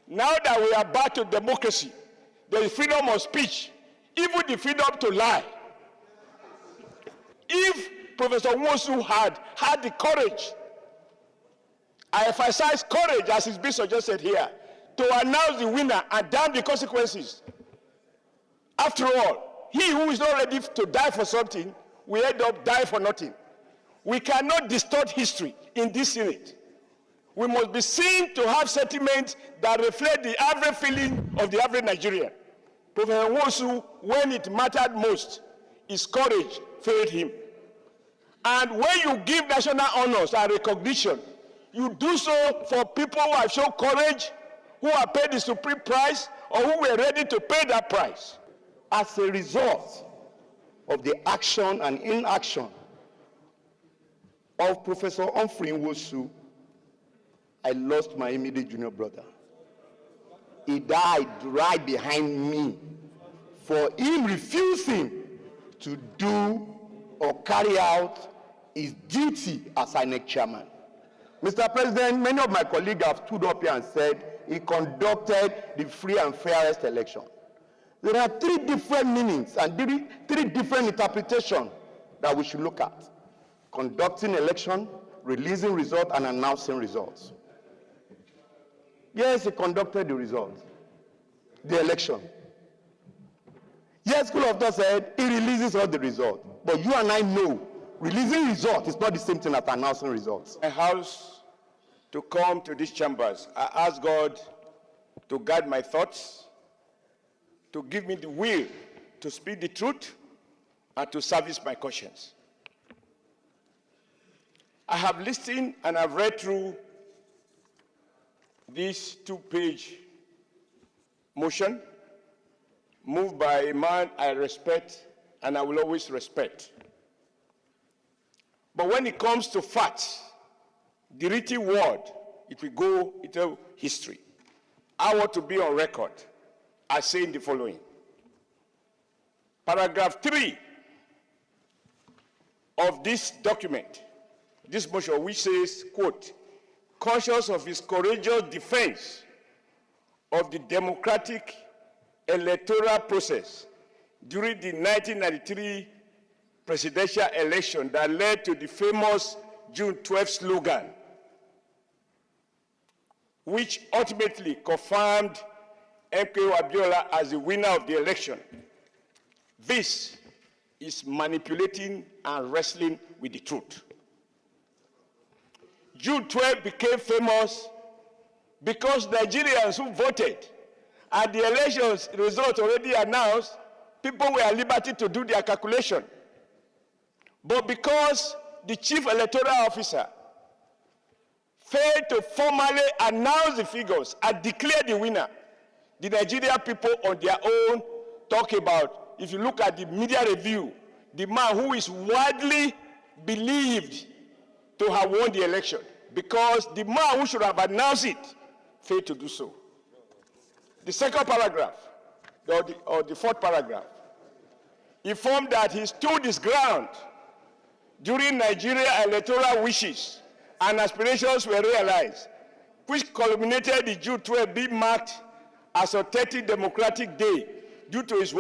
Now that we are back to democracy, there is freedom of speech, even the freedom to lie. If Professor Nwosu had the courage, I emphasize courage as is being suggested here, to announce the winner and damn the consequences. After all, he who is not ready to die for something will end up dying for nothing. We cannot distort history in this Senate. We must be seen to have sentiments that reflect the average feeling of the average Nigerian. Professor Nwosu, when it mattered most, his courage failed him. And when you give national honors and recognition, you do so for people who have shown courage, who have paid the supreme price, or who were ready to pay that price. As a result of the action and inaction of Professor Humphrey Nwosu, I lost my immediate junior brother. He died right behind me for him refusing to do or carry out his duty as INEC chairman. Mr. President, many of my colleagues have stood up here and said he conducted the free and fairest election. There are three different meanings and three different interpretations that we should look at: conducting election, releasing results, and announcing results. Yes, he conducted the election. Yes, school of thought said he releases all the results. But you and I know releasing results is not the same thing as announcing results. A house to come to these chambers, I ask God to guide my thoughts, to give me the will to speak the truth, and to service my conscience. I have listened and I've read through this two-page motion moved by a man I respect and I will always respect. But when it comes to facts, the written word, it will go into history. I want to be on record as saying the following. Paragraph 3 of this document, this motion, which says, quote, conscious of his courageous defense of the democratic electoral process during the 1993 presidential election that led to the famous June 12 slogan, which ultimately confirmed MKO Abiola as the winner of the election. This is manipulating and wrestling with the truth. June 12 became famous because Nigerians who voted and the elections results already announced, people were at liberty to do their calculation. But because the chief electoral officer failed to formally announce the figures and declare the winner, the Nigerian people on their own talk about, if you look at the media review, the man who is widely believed to have won the election, because the man who should have announced it failed to do so. The second paragraph, or the fourth paragraph, informed that he stood his ground during Nigeria electoral wishes and aspirations were realized, which culminated in June 12 being marked as a 30th Democratic Day due to his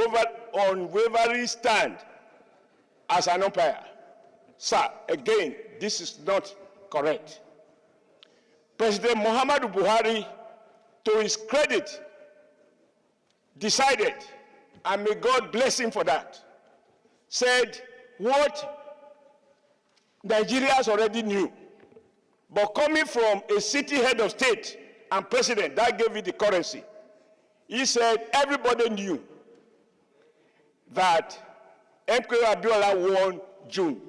unwavering stand as an umpire. Sir, again, this is not correct. President Muhammadu Buhari, to his credit, decided, and may God bless him for that, said what Nigerians already knew, but coming from a city head of state and president that gave it the currency, he said everybody knew that MKO Abiola won June,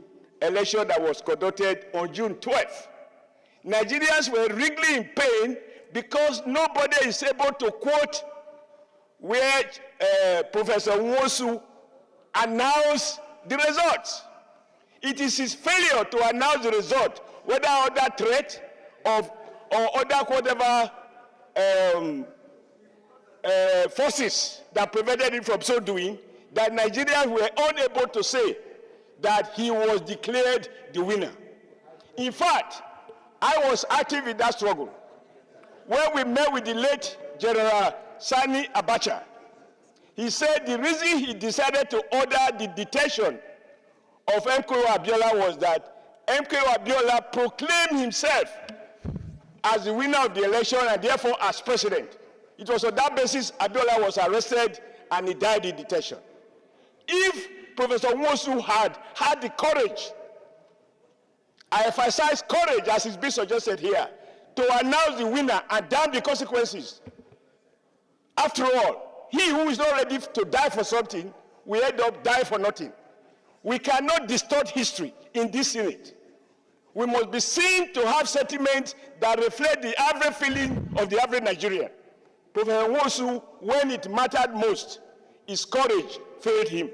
election that was conducted on June 12th. Nigerians were really in pain because nobody is able to quote where Professor Nwosu announced the results. It is his failure to announce the result, whether under threat or other whatever forces that prevented him from so doing, that Nigerians were unable to say that he was declared the winner. In fact, I was active in that struggle. When we met with the late General Sani Abacha. He said the reason he decided to order the detention of MKO Abiola was that MKO Abiola proclaimed himself as the winner of the election and therefore as president. It was on that basis Abiola was arrested and he died in detention. If Professor Nwosu had the courage, I emphasize courage as is being suggested here, to announce the winner and damn the consequences. After all, he who is not ready to die for something will end up dying for nothing. We cannot distort history in this Senate. We must be seen to have sentiments that reflect the average feeling of the average Nigerian. Professor Nwosu, when it mattered most, his courage failed him.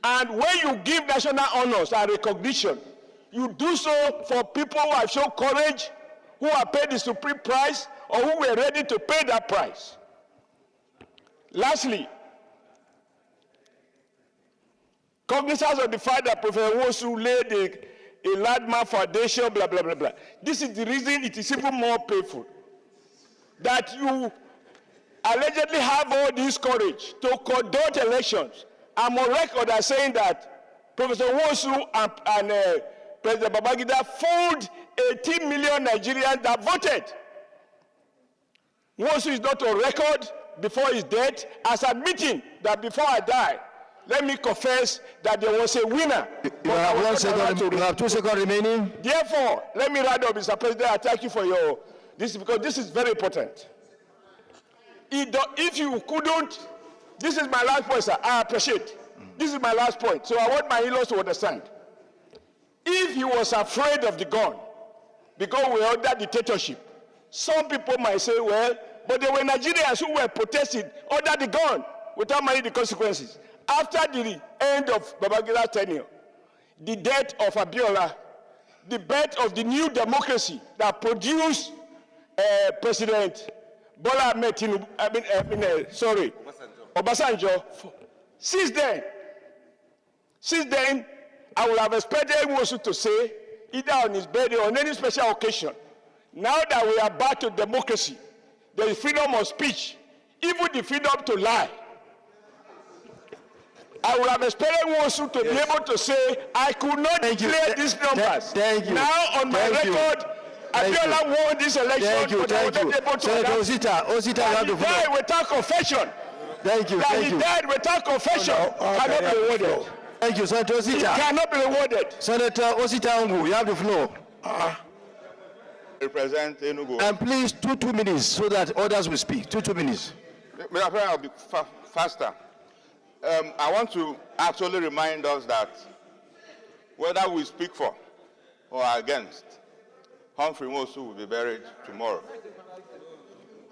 And when you give national honors and recognition, you do so for people who have shown courage, who have paid the supreme price, or who were ready to pay that price. Lastly, cognizance of the fact that Professor Nwosu laid a landmark foundation, blah, blah, blah, blah. This is the reason it is even more painful that you allegedly have all this courage to conduct elections. I'm on record as saying that Professor Nwosu and President Babangida fooled 18 million Nigerians that voted. Nwosu is not on record before his death as admitting that before I die, let me confess that there was a winner. You have 1 second, you have 2 seconds remaining. Therefore, let me round up, Mr. President. I thank you for your this because this is very important. If you couldn't, this is my last point, sir. I appreciate. This is my last point. So I want my in-laws to understand. If he was afraid of the gun, because we are under dictatorship, some people might say, well, but there were Nigerians who were protesting under the gun without minding the consequences. After the end of Babangida's tenure, the death of Abiola, the birth of the new democracy that produced President Bola Ahmed Tinubu, Obasanjo. Since then, I would have expected Nwosu to say, either on his birthday or on any special occasion, now that we are back to democracy, there is freedom of speech, even the freedom to lie. I would have expected Nwosu to be able to say, I could not declare these numbers. Now, on my record, Abiola won this election, but I was not able to announce it. He died without confession. He died without confession. Cannot be rewarded. Thank you, Senator Osita. He cannot be rewarded. Senator Osita Ongu, you have the floor. Represent Enugu. And please, two minutes so that others will speak. Two minutes. Mr. President, I'll be faster. I want to actually remind us that whether we speak for or against, Humphrey Nwosu will be buried tomorrow.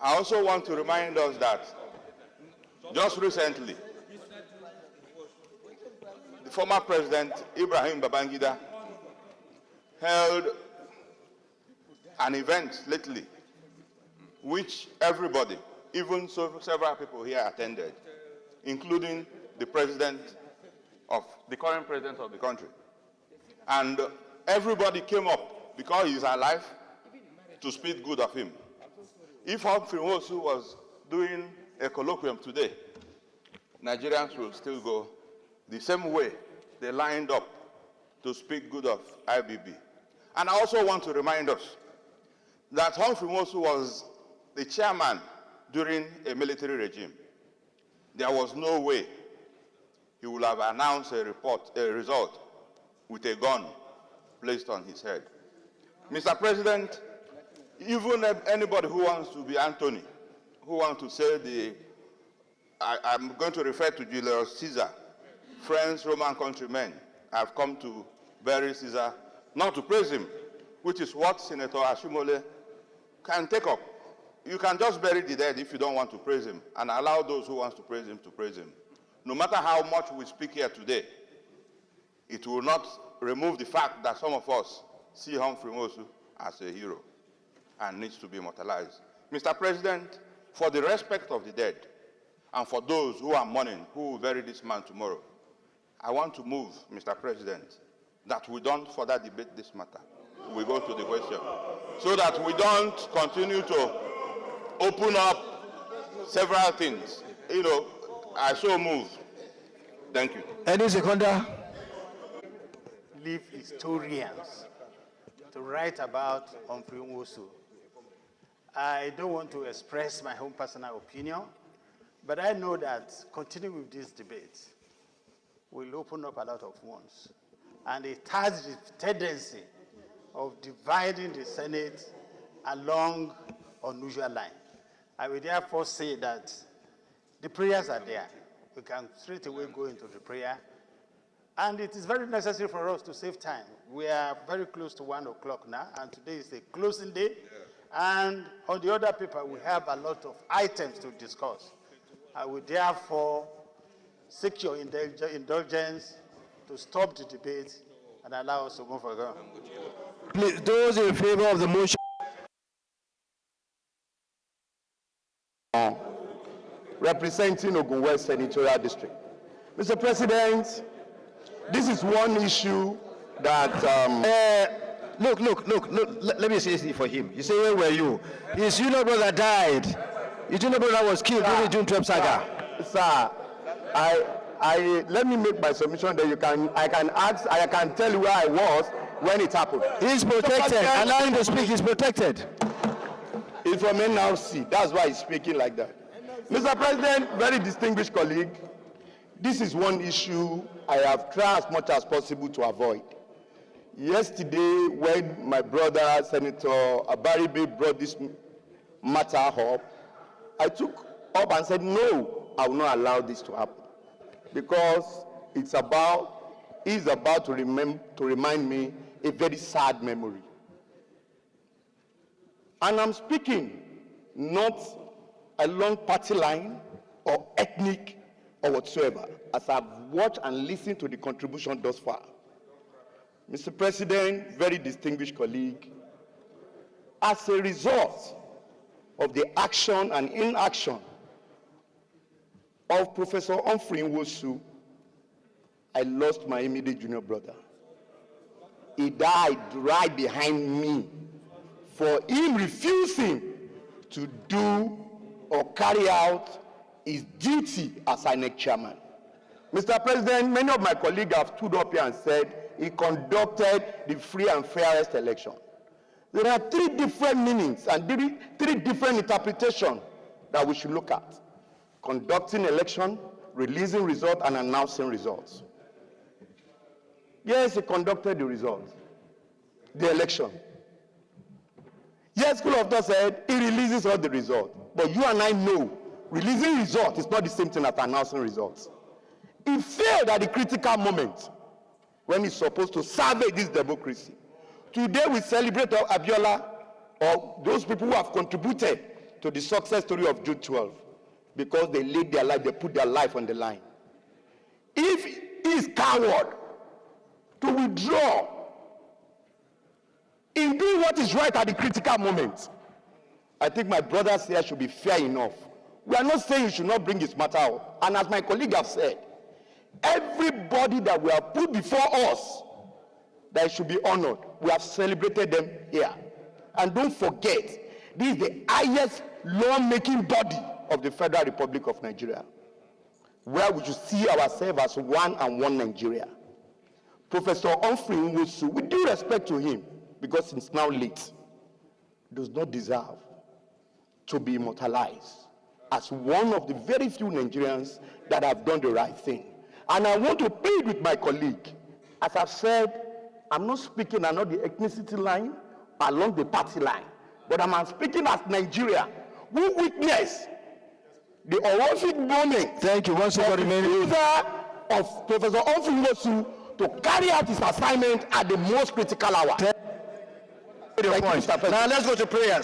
I also want to remind us that just recently, the former President Ibrahim Babangida held an event lately which everybody, even several people here attended, including the current president of the country. And everybody came up because he's alive to speak good of him. If Humphrey Nwosu was doing a colloquium today, Nigerians will still go the same way they lined up to speak good of IBB. And I also want to remind us that Humphrey Nwosu was the chairman during a military regime. There was no way he would have announced a result with a gun placed on his head. Mr. President, even anybody who wants to be Anthony, who wants to say I'm going to refer to Julius Caesar, French Roman countrymen have come to bury Caesar, not to praise him, which is what Senator Oshiomole can take up. You can just bury the dead if you don't want to praise him, and allow those who want to praise him to praise him. No matter how much we speak here today, it will not remove the fact that some of us see Humphrey Nwosu as a hero and needs to be immortalized. Mr. President, for the respect of the dead and for those who are mourning, who will bury this man tomorrow, I want to move, Mr. President, that we don't further debate this matter. We go to the question, so that we don't continue to open up several things. You know, I so move. Thank you. Any seconder? Leave historians to write about Humphrey Nwosu. I don't want to express my own personal opinion, but I know that continuing with this debate will open up a lot of wounds. And it has the tendency of dividing the Senate along unusual lines. I will therefore say that the prayers are there. We can straight away go into the prayer. And it is very necessary for us to save time. We are very close to 1 o'clock now, and today is the closing day. Yeah. And on the other paper, we have a lot of items to discuss. I will therefore seek your indulgence to stop the debate and allow us to move further. Please, those in favor of the motion. Representing Ogun West Senatorial District. Mr. President, this is one issue that... Look, let me say this for him. You say, where were you? His junior brother died. His junior brother was killed during the June 12 saga. Sir, let me make my submission that I can tell you where I was when it happened. He's protected. Allow him to speak. He's protected. It's from NRC. That's why he's speaking like that. Mr. President, very distinguished colleague, this is one issue I have tried as much as possible to avoid. Yesterday, when my brother, Senator Abaribe, brought this matter up, I took up and said, no, I will not allow this to happen. Because he's about to remind me a very sad memory. And I'm speaking not along party line or ethnic or whatsoever, as I've watched and listened to the contribution thus far. Mr. President, very distinguished colleague, as a result of the action and inaction of Professor Humphrey Nwosu, I lost my immediate junior brother. He died right behind me for him refusing to do or carry out his duty as INEC chairman. Mr. President, many of my colleagues have stood up here and said he conducted the free and fairest election. There are three different meanings and three different interpretations that we should look at: conducting election, releasing results, and announcing results. Yes, he conducted the election. Yes, school of thought said he releases all the results. But you and I know releasing results is not the same thing as announcing results. He failed at the critical moment when he's supposed to salvage this democracy. Today we celebrate Abiola or those people who have contributed to the success story of June 12 because they laid their life, they put their life on the line. If he is coward to withdraw in doing what is right at the critical moment, I think my brothers here should be fair enough. We are not saying you should not bring his matter out. And as my colleague have said, everybody that we have put before us that should be honored, we have celebrated them here. And don't forget, this is the highest law-making body of the Federal Republic of Nigeria, where we should see ourselves as one and one Nigeria. Professor Humphrey Nwosu, with due respect to him, because it's now late, does not deserve to be immortalized as one of the very few Nigerians that have done the right thing. And I want to plead with my colleague. As I've said, I'm not speaking along the ethnicity line, along the party line, but I'm speaking as Nigeria, who witnessed the horrific moment. Thank you. Once again, remaining of Professor Humphrey Nwosu to carry out his assignment at the most critical hour. Now let's go to prayers.